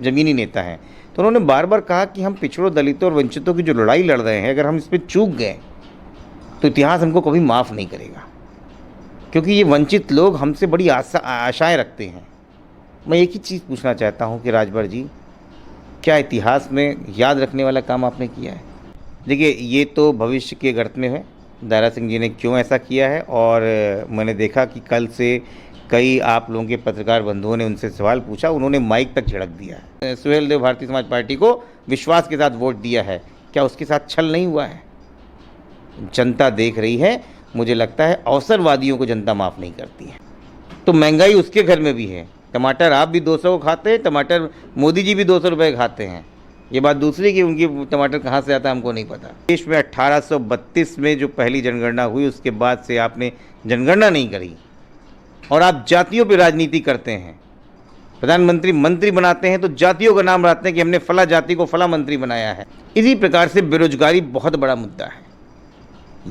ज़मीनी नेता हैं। तो उन्होंने बार बार कहा कि हम पिछड़ों, दलितों और वंचितों की जो लड़ाई लड़ रहे हैं, अगर हम इस पे चूक गए तो इतिहास हमको कभी माफ़ नहीं करेगा, क्योंकि ये वंचित लोग हमसे बड़ी आशाएं रखते हैं। मैं एक ही चीज़ पूछना चाहता हूँ कि राजभर जी, क्या इतिहास में याद रखने वाला काम आपने किया है? देखिए, ये तो भविष्य के गर्त में है, दारा सिंह जी ने क्यों ऐसा किया है। और मैंने देखा कि कल से कई आप लोगों के पत्रकार बंधुओं ने उनसे सवाल पूछा, उन्होंने माइक तक झड़क दिया है। सुहेल देव भारतीय समाज पार्टी को विश्वास के साथ वोट दिया है, क्या उसके साथ छल नहीं हुआ है? जनता देख रही है। मुझे लगता है अवसरवादियों को जनता माफ़ नहीं करती है। तो महंगाई उसके घर में भी है। टमाटर आप भी 200 को खाते हैं, टमाटर मोदी जी भी 200 रुपये खाते हैं। ये बात दूसरी कि उनकी टमाटर कहाँ से आता है हमको नहीं पता। देश में 1832 में जो पहली जनगणना हुई, उसके बाद से आपने जनगणना नहीं करी और आप जातियों पे राजनीति करते हैं। प्रधानमंत्री मंत्री बनाते हैं तो जातियों का नाम रखते हैं कि हमने फला जाति को फला मंत्री बनाया है। इसी प्रकार से बेरोजगारी बहुत बड़ा मुद्दा है।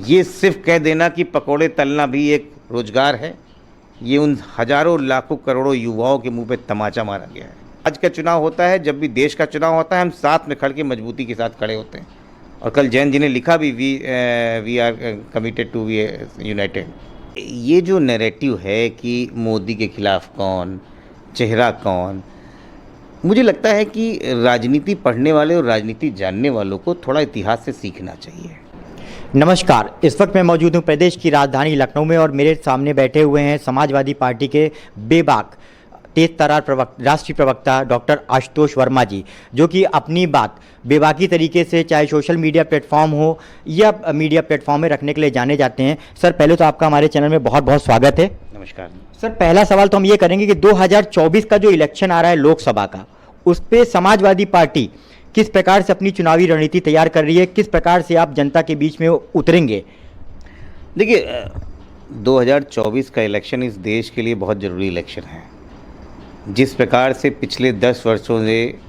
ये सिर्फ कह देना कि पकोड़े तलना भी एक रोजगार है, ये उन हजारों लाखों करोड़ों युवाओं के मुंह पे तमाचा मारा गया है। आज का चुनाव होता है, जब भी देश का चुनाव होता है, हम साथ में खड़ के मजबूती के साथ खड़े होते हैं। और कल जैन जी ने लिखा भी, we are committed to be united. ये जो नैरेटिव है कि मोदी के खिलाफ कौन, चेहरा कौन, मुझे लगता है कि राजनीति पढ़ने वाले और राजनीति जानने वालों को थोड़ा इतिहास से सीखना चाहिए। नमस्कार, इस वक्त मैं मौजूद हूं प्रदेश की राजधानी लखनऊ में और मेरे सामने बैठे हुए हैं समाजवादी पार्टी के बेबाक तेज तर्रार राष्ट्रीय प्रवक्ता डॉक्टर आशुतोष वर्मा जी, जो कि अपनी बात बेबाकी तरीके से चाहे सोशल मीडिया प्लेटफॉर्म हो या मीडिया प्लेटफॉर्म में रखने के लिए जाने जाते हैं। सर, पहले तो आपका हमारे चैनल में बहुत बहुत स्वागत है। नमस्कार सर। पहला सवाल तो हम ये करेंगे कि 2024 का जो इलेक्शन आ रहा है लोकसभा का, उस पर समाजवादी पार्टी किस प्रकार से अपनी चुनावी रणनीति तैयार कर रही है, किस प्रकार से आप जनता के बीच में उतरेंगे? देखिए, 2024 का इलेक्शन इस देश के लिए बहुत ज़रूरी इलेक्शन है। जिस प्रकार से पिछले 10 वर्षों से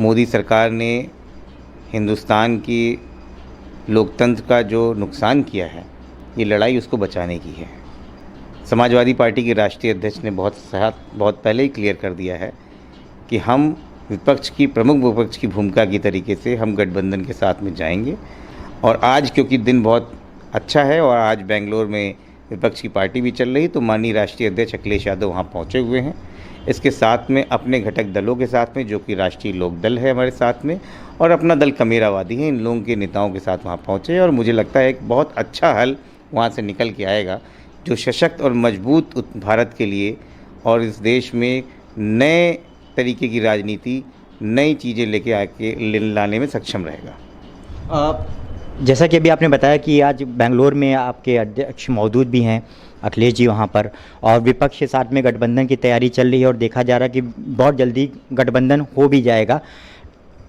मोदी सरकार ने हिंदुस्तान की लोकतंत्र का जो नुकसान किया है, ये लड़ाई उसको बचाने की है। समाजवादी पार्टी के राष्ट्रीय अध्यक्ष ने बहुत पहले ही क्लियर कर दिया है कि हम प्रमुख विपक्ष की भूमिका की तरीके से हम गठबंधन के साथ में जाएंगे। और आज क्योंकि दिन बहुत अच्छा है और आज बेंगलोर में विपक्ष की पार्टी भी चल रही, तो माननीय राष्ट्रीय अध्यक्ष अखिलेश यादव वहाँ पहुँचे हुए हैं। इसके साथ में अपने घटक दलों के साथ में, जो कि राष्ट्रीय लोक दल है हमारे साथ में, और अपना दल कमेरावादी है, इन लोगों के नेताओं के साथ वहाँ पहुँचे। और मुझे लगता है एक बहुत अच्छा हल वहाँ से निकल के आएगा, जो सशक्त और मजबूत भारत के लिए और इस देश में नए तरीके की राजनीति, नई चीज़ें लेके आके लाने में सक्षम रहेगा। जैसा कि अभी आपने बताया कि आज बेंगलोर में आपके अध्यक्ष मौजूद भी हैं, अखिलेश जी वहाँ पर, और विपक्ष के साथ में गठबंधन की तैयारी चल रही है और देखा जा रहा है कि बहुत जल्दी गठबंधन हो भी जाएगा।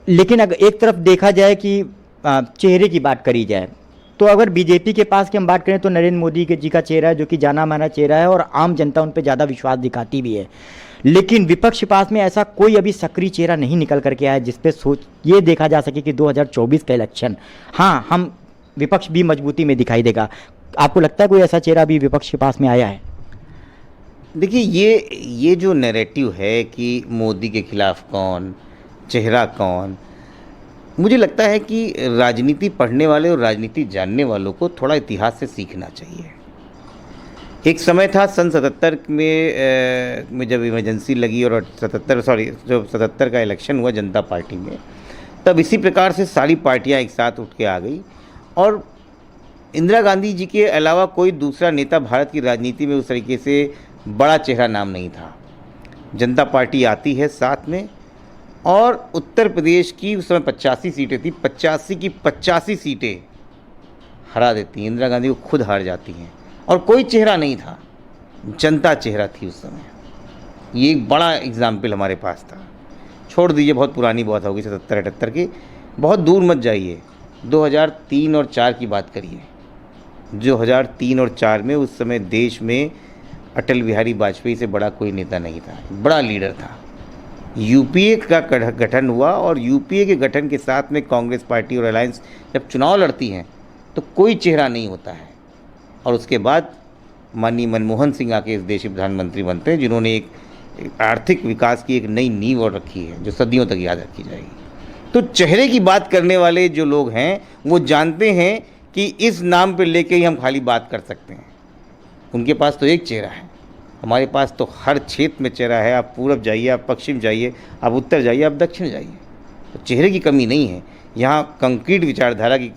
लेकिन अगर एक तरफ देखा जाए कि चेहरे की बात करी जाए, तो अगर बीजेपी के पास की हम बात करें तो नरेंद्र मोदी जी का चेहरा है, जो कि जाना माना चेहरा है और आम जनता उन पर ज़्यादा विश्वास दिखाती भी है। लेकिन विपक्ष के पास में ऐसा कोई अभी सक्रिय चेहरा नहीं निकल करके आया जिसपे ये देखा जा सके कि 2024 का इलेक्शन, हाँ, हम विपक्ष भी मजबूती में दिखाई देगा। आपको लगता है कोई ऐसा चेहरा अभी विपक्ष के पास में आया है? देखिए, ये जो नैरेटिव है कि मोदी के खिलाफ कौन, चेहरा कौन, मुझे लगता है कि राजनीति पढ़ने वाले और राजनीति जानने वालों को थोड़ा इतिहास से सीखना चाहिए। एक समय था सन 77 में जब इमरजेंसी लगी और 77 का इलेक्शन हुआ जनता पार्टी में, तब इसी प्रकार से सारी पार्टियां एक साथ उठ के आ गई और इंदिरा गांधी जी के अलावा कोई दूसरा नेता भारत की राजनीति में उस तरीके से बड़ा चेहरा नाम नहीं था। जनता पार्टी आती है साथ में और उत्तर प्रदेश की उस समय 85 सीटें थी, 85 की 85 सीटें हरा देती हैं। इंदिरा गांधी को खुद हार जाती हैं और कोई चेहरा नहीं था, जनता चेहरा थी उस समय। ये एक बड़ा एग्जाम्पल हमारे पास था। छोड़ दीजिए, बहुत पुरानी बात होगी 77-78 की, बहुत दूर मत जाइए, 2003 और 4 की बात करिए। 2003 और 4 में उस समय देश में अटल बिहारी वाजपेयी से बड़ा कोई नेता नहीं था, बड़ा लीडर था। यूपीए का गठन हुआ और यूपीए के गठन के साथ में कांग्रेस पार्टी और अलायंस जब चुनाव लड़ती हैं तो कोई चेहरा नहीं होता है। और उसके बाद माननीय मनमोहन सिंह आके इस देश के प्रधानमंत्री बनते हैं, जिन्होंने एक आर्थिक विकास की एक नई नींव और रखी है जो सदियों तक याद रखी जाएगी। तो चेहरे की बात करने वाले जो लोग हैं वो जानते हैं कि इस नाम पे लेके ही हम खाली बात कर सकते हैं। उनके पास तो एक चेहरा है, हमारे पास तो हर क्षेत्र में चेहरा है। आप पूरब जाइए, आप पश्चिम जाइए, आप उत्तर जाइए, आप दक्षिण जाइए, तो चेहरे की कमी नहीं है। यहाँ कंक्रीट विचारधारा की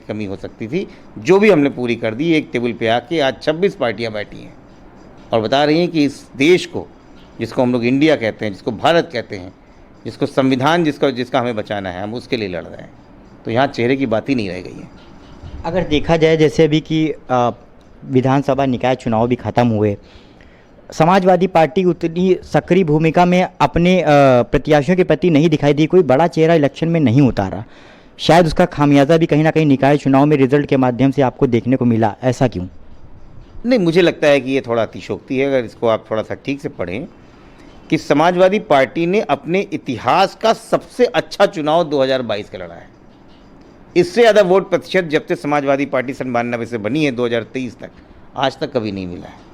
कमी हो सकती थी, जो भी हमने पूरी कर दी। एक टेबल पे आके आज 26 पार्टियाँ बैठी हैं और बता रही हैं कि इस देश को, जिसको हम लोग इंडिया कहते हैं, जिसको भारत कहते हैं, जिसको संविधान जिसका हमें बचाना है, हम उसके लिए लड़ रहे हैं। तो यहाँ चेहरे की बात ही नहीं रह गई है। अगर देखा जाए जैसे अभी कि विधानसभा निकाय चुनाव भी ख़त्म हुए, समाजवादी पार्टी उतनी सक्रिय भूमिका में अपने प्रत्याशियों के प्रति नहीं दिखाई दी, कोई बड़ा चेहरा इलेक्शन में नहीं उतारा। शायद उसका खामियाजा भी कहीं ना कहीं निकाय चुनाव में रिजल्ट के माध्यम से आपको देखने को मिला, ऐसा क्यों? नहीं, मुझे लगता है कि ये थोड़ा अतिशयोक्ति है। अगर इसको आप थोड़ा सा ठीक से पढ़ें कि समाजवादी पार्टी ने अपने इतिहास का सबसे अच्छा चुनाव 2022 का लड़ा है। इससे ज़्यादा वोट प्रतिशत जब से समाजवादी पार्टी 97 से बनी है 2023 तक, आज तक कभी नहीं मिला है।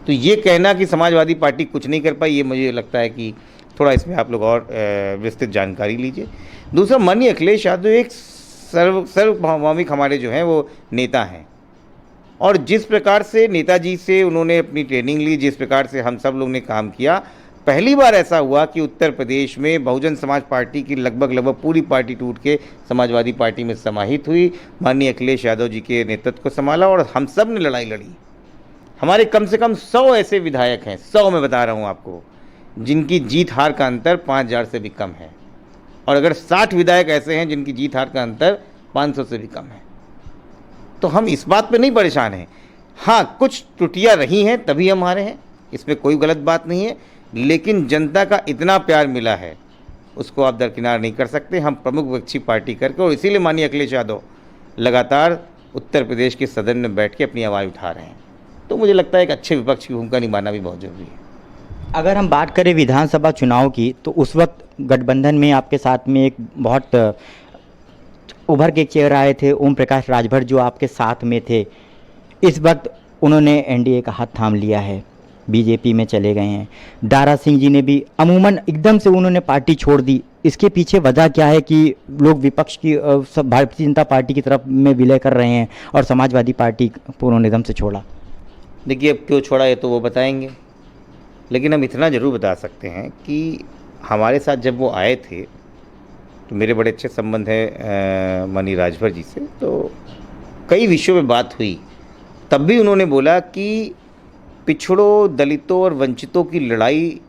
तो ये कहना कि समाजवादी पार्टी कुछ नहीं कर पाई, ये मुझे लगता है कि थोड़ा इसमें आप लोग और विस्तृत जानकारी लीजिए। दूसरा, माननीय अखिलेश यादव एक सर्वभौमिक हमारे जो हैं वो नेता हैं, और जिस प्रकार से नेताजी से उन्होंने अपनी ट्रेनिंग ली, जिस प्रकार से हम सब लोग ने काम किया, पहली बार ऐसा हुआ कि उत्तर प्रदेश में बहुजन समाज पार्टी की लगभग पूरी पार्टी टूट के समाजवादी पार्टी में समाहित हुई। माननीय अखिलेश यादव जी के नेतृत्व को संभाला और हम सब ने लड़ाई लड़ी। हमारे कम से कम 100 ऐसे विधायक हैं, 100 मैं बता रहा हूँ आपको, जिनकी जीत हार का अंतर 5000 से भी कम है, और अगर 60 विधायक ऐसे हैं जिनकी जीत हार का अंतर 500 से भी कम है। तो हम इस बात पे नहीं परेशान हैं। हाँ, कुछ त्रुटियां रही हैं तभी हम हारे हैं, इसमें कोई गलत बात नहीं है, लेकिन जनता का इतना प्यार मिला है उसको आप दरकिनार नहीं कर सकते। हम प्रमुख विपक्षी पार्टी करके, और इसीलिए माननीय अखिलेश यादव लगातार उत्तर प्रदेश के सदन में बैठ के अपनी आवाज़ उठा रहे हैं। तो मुझे लगता है एक अच्छे विपक्ष की भूमिका निभाना भी बहुत ज़रूरी है। अगर हम बात करें विधानसभा चुनाव की, तो उस वक्त गठबंधन में आपके साथ में एक बहुत उभर के एक चेहरा आए थे, ओम प्रकाश राजभर, जो आपके साथ में थे। इस वक्त उन्होंने एनडीए का हाथ थाम लिया है, बीजेपी में चले गए हैं। दारा सिंह जी ने भी अमूमन एकदम से उन्होंने पार्टी छोड़ दी। इसके पीछे वजह क्या है कि लोग विपक्ष की सब भारतीय जनता पार्टी की तरफ में विलय कर रहे हैं और समाजवादी पार्टी को उन्होंने एकदम से छोड़ा? देखिए, अब क्यों छोड़ा ये तो वो बताएंगे, लेकिन हम इतना ज़रूर बता सकते हैं कि हमारे साथ जब वो आए थे तो मेरे बड़े अच्छे संबंध हैं माननीय राजभर जी से, तो कई विषयों में बात हुई। तब भी उन्होंने बोला कि पिछड़ों, दलितों और वंचितों की लड़ाई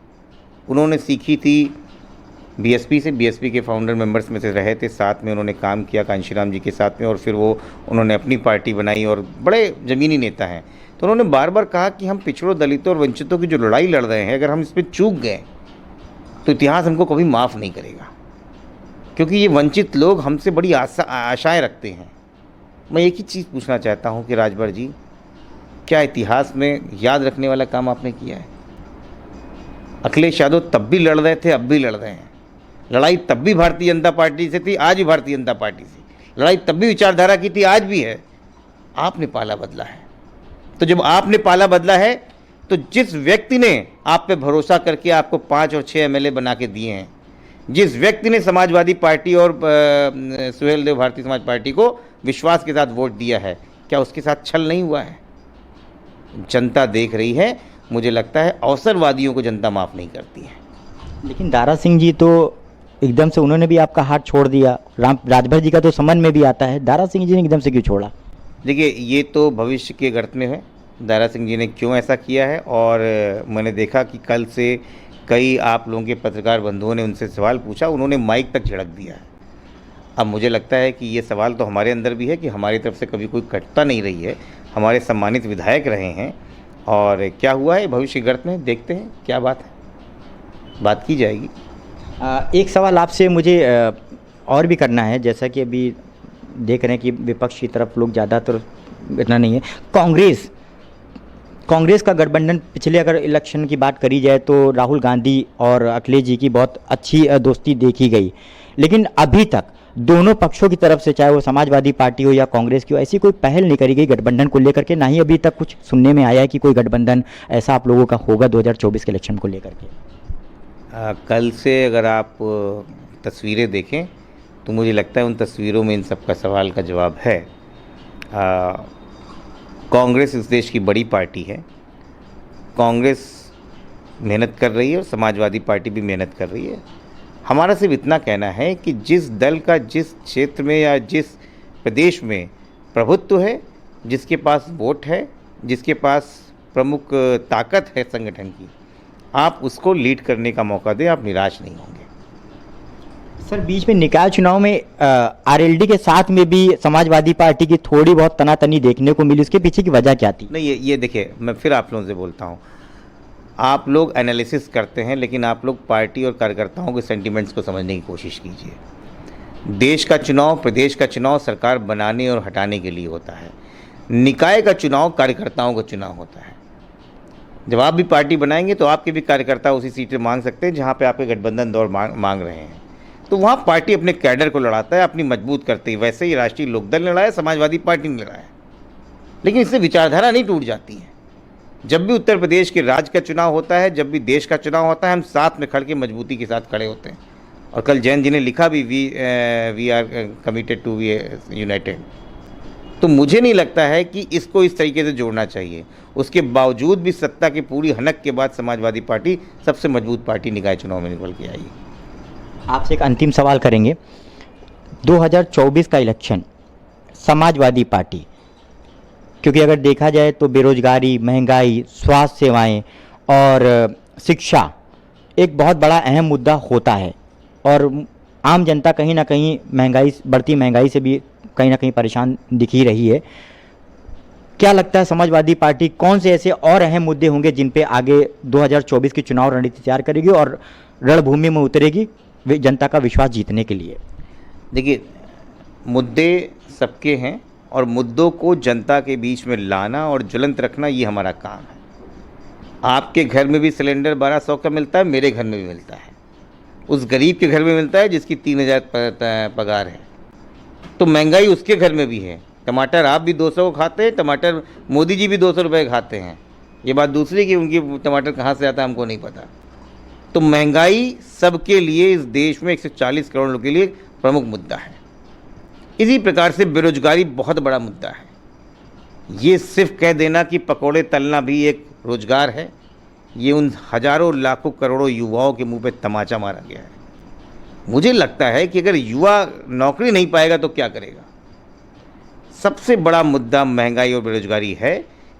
उन्होंने सीखी थी बीएसपी से। बीएसपी के फाउंडर मेंबर्स में से रहे थे, साथ में उन्होंने काम किया कांशीराम जी के साथ में, और फिर वो उन्होंने अपनी पार्टी बनाई और बड़े ज़मीनी नेता हैं। तो उन्होंने बार बार कहा कि हम पिछड़ों, दलितों और वंचितों की जो लड़ाई लड़ रहे हैं, अगर हम इस पर चूक गए तो इतिहास हमको कभी माफ़ नहीं करेगा, क्योंकि ये वंचित लोग हमसे बड़ी आशाएं रखते हैं। मैं एक ही चीज़ पूछना चाहता हूँ कि राजभर जी, क्या इतिहास में याद रखने वाला काम आपने किया है? अखिलेश यादव तब भी लड़ रहे थे, अब भी लड़ रहे हैं। लड़ाई तब भी भारतीय जनता पार्टी से थी, आज भी भारतीय जनता पार्टी से। लड़ाई तब भी विचारधारा की थी, आज भी है। आपने पाला बदला है। तो जब आपने पाला बदला है, तो जिस व्यक्ति ने आप पे भरोसा करके आपको 5 और 6 एमएलए बना के दिए हैं, जिस व्यक्ति ने समाजवादी पार्टी और सुहेल देव भारतीय समाज पार्टी को विश्वास के साथ वोट दिया है, क्या उसके साथ छल नहीं हुआ है? जनता देख रही है। मुझे लगता है अवसरवादियों को जनता माफ़ नहीं करती है। लेकिन दारा सिंह जी तो एकदम से उन्होंने भी आपका हाथ छोड़ दिया। राजभर जी का तो समझ में भी आता है, दारा सिंह जी ने एकदम से क्यों छोड़ा? देखिए, ये तो भविष्य के गर्त में है, दारा सिंह जी ने क्यों ऐसा किया है। और मैंने देखा कि कल से कई आप लोगों के पत्रकार बंधुओं ने उनसे सवाल पूछा, उन्होंने माइक तक झड़क दिया है। अब मुझे लगता है कि ये सवाल तो हमारे अंदर भी है कि हमारी तरफ से कभी कोई कटता नहीं रही है, हमारे सम्मानित विधायक रहे हैं, और क्या हुआ है भविष्य के गर्त में देखते हैं क्या बात है, बात की जाएगी। एक सवाल आपसे मुझे और भी करना है, जैसा कि अभी देख रहे हैं कि विपक्ष की तरफ लोग ज़्यादातर इतना नहीं है। कांग्रेस का गठबंधन, पिछले अगर इलेक्शन की बात करी जाए तो राहुल गांधी और अखिलेश जी की बहुत अच्छी दोस्ती देखी गई, लेकिन अभी तक दोनों पक्षों की तरफ से, चाहे वो समाजवादी पार्टी हो या कांग्रेस की हो, ऐसी कोई पहल नहीं करी गई गठबंधन को लेकर के, ना ही अभी तक कुछ सुनने में आया है कि कोई गठबंधन ऐसा आप लोगों का होगा 2024 के इलेक्शन को लेकर के। कल से अगर आप तस्वीरें देखें तो मुझे लगता है उन तस्वीरों में इन सब का सवाल का जवाब है। कांग्रेस इस देश की बड़ी पार्टी है, कांग्रेस मेहनत कर रही है और समाजवादी पार्टी भी मेहनत कर रही है। हमारा सिर्फ इतना कहना है कि जिस दल का जिस क्षेत्र में या जिस प्रदेश में प्रभुत्व है, जिसके पास वोट है, जिसके पास प्रमुख ताकत है संगठन की, आप उसको लीड करने का मौका दें, आप निराश नहीं होंगे। सर, बीच में निकाय चुनाव में आरएलडी के साथ में भी समाजवादी पार्टी की थोड़ी बहुत तनातनी देखने को मिली, उसके पीछे की वजह क्या थी? नहीं, ये देखिए, मैं फिर आप लोगों से बोलता हूँ, आप लोग एनालिसिस करते हैं लेकिन आप लोग पार्टी और कार्यकर्ताओं के सेंटिमेंट्स को समझने की कोशिश कीजिए। देश का चुनाव, प्रदेश का चुनाव सरकार बनाने और हटाने के लिए होता है। निकाय का चुनाव कार्यकर्ताओं का चुनाव होता है। जब आप भी पार्टी बनाएंगे तो आपके भी कार्यकर्ता उसी सीटें मांग सकते हैं जहाँ पे आपके गठबंधन दौर मांग रहे हैं, तो वहाँ पार्टी अपने कैडर को लड़ाता है, अपनी मजबूत करती है। वैसे ही राष्ट्रीय लोकदल ने लड़ाया, समाजवादी पार्टी ने लड़ाया, लेकिन इससे विचारधारा नहीं टूट जाती है। जब भी उत्तर प्रदेश के राज्य का चुनाव होता है, जब भी देश का चुनाव होता है, हम साथ में खड़ के मजबूती के साथ खड़े होते हैं। और कल जैन जी ने लिखा भी, we are committed to be united. तो मुझे नहीं लगता है कि इसको इस तरीके से जोड़ना चाहिए। उसके बावजूद भी सत्ता की पूरी हनक के बाद समाजवादी पार्टी सबसे मजबूत पार्टी निकाय चुनाव में निकल के आई। आपसे एक अंतिम सवाल करेंगे, 2024 का इलेक्शन समाजवादी पार्टी, क्योंकि अगर देखा जाए तो बेरोजगारी, महंगाई, स्वास्थ्य सेवाएं और शिक्षा एक बहुत बड़ा अहम मुद्दा होता है, और आम जनता कहीं ना कहीं बढ़ती महंगाई से भी कहीं ना कहीं परेशान दिख ही रही है। क्या लगता है समाजवादी पार्टी कौन से ऐसे और अहम मुद्दे होंगे जिन पे आगे 2024 की चुनाव रणनीति तैयार करेगी और रणभूमि में उतरेगी जनता का विश्वास जीतने के लिए? देखिए, मुद्दे सबके हैं और मुद्दों को जनता के बीच में लाना और ज्वलंत रखना, ये हमारा काम है। आपके घर में भी सिलेंडर 1200 का मिलता है, मेरे घर में भी मिलता है, उस गरीब के घर में मिलता है जिसकी 3000 पगार है। तो महंगाई उसके घर में भी है। टमाटर आप भी 200 को खाते हैं, टमाटर मोदी जी भी 200 रुपये खाते हैं। ये बात दूसरी कि उनकी टमाटर कहाँ से आता है हमको नहीं पता। तो महंगाई सबके लिए, इस देश में 140 करोड़ लोगों के लिए प्रमुख मुद्दा है। इसी प्रकार से बेरोजगारी बहुत बड़ा मुद्दा है। ये सिर्फ कह देना कि पकोड़े तलना भी एक रोजगार है, ये उन हजारों लाखों करोड़ों युवाओं के मुंह पे तमाचा मारा गया है। मुझे लगता है कि अगर युवा नौकरी नहीं पाएगा तो क्या करेगा। सबसे बड़ा मुद्दा महंगाई और बेरोजगारी है।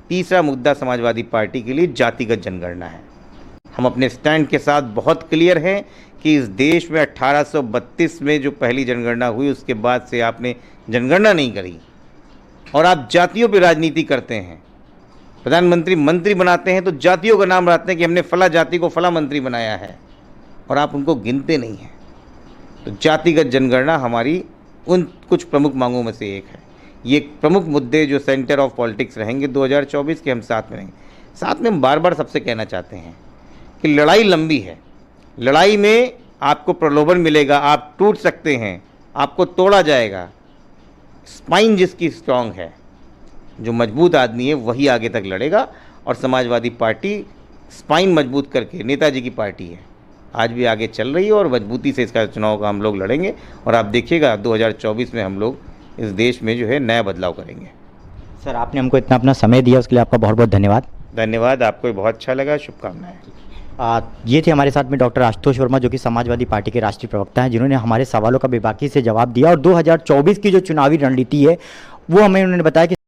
तीसरा मुद्दा समाजवादी पार्टी के लिए जातिगत जनगणना है। हम अपने स्टैंड के साथ बहुत क्लियर हैं कि इस देश में 1832 में जो पहली जनगणना हुई, उसके बाद से आपने जनगणना नहीं करी और आप जातियों पर राजनीति करते हैं। प्रधानमंत्री मंत्री बनाते हैं तो जातियों का नाम रखते हैं कि हमने फला जाति को फला मंत्री बनाया है, और आप उनको गिनते नहीं हैं। तो जातिगत जनगणना हमारी उन कुछ प्रमुख मांगों में से एक है। ये प्रमुख मुद्दे जो सेंटर ऑफ पॉलिटिक्स रहेंगे 2024 के, हम साथ में रहेंगे। साथ में हम बार बार सबसे कहना चाहते हैं कि लड़ाई लंबी है। लड़ाई में आपको प्रलोभन मिलेगा, आप टूट सकते हैं, आपको तोड़ा जाएगा। स्पाइन जिसकी स्ट्रांग है, जो मजबूत आदमी है, वही आगे तक लड़ेगा। और समाजवादी पार्टी स्पाइन मजबूत करके, नेताजी की पार्टी है, आज भी आगे चल रही है और मजबूती से इसका चुनाव का हम लोग लड़ेंगे। और आप देखिएगा 2024 में हम लोग इस देश में जो है नया बदलाव करेंगे। सर, आपने हमको इतना अपना समय दिया, उसके लिए आपका बहुत बहुत धन्यवाद। धन्यवाद, आपको भी बहुत अच्छा लगा, शुभकामनाएं। ये थे हमारे साथ में डॉक्टर आशुतोष वर्मा, जो कि समाजवादी पार्टी के राष्ट्रीय प्रवक्ता हैं, जिन्होंने हमारे सवालों का बेबाकी से जवाब दिया और 2024 की जो चुनावी रणनीति है वो हमें उन्होंने बताया कि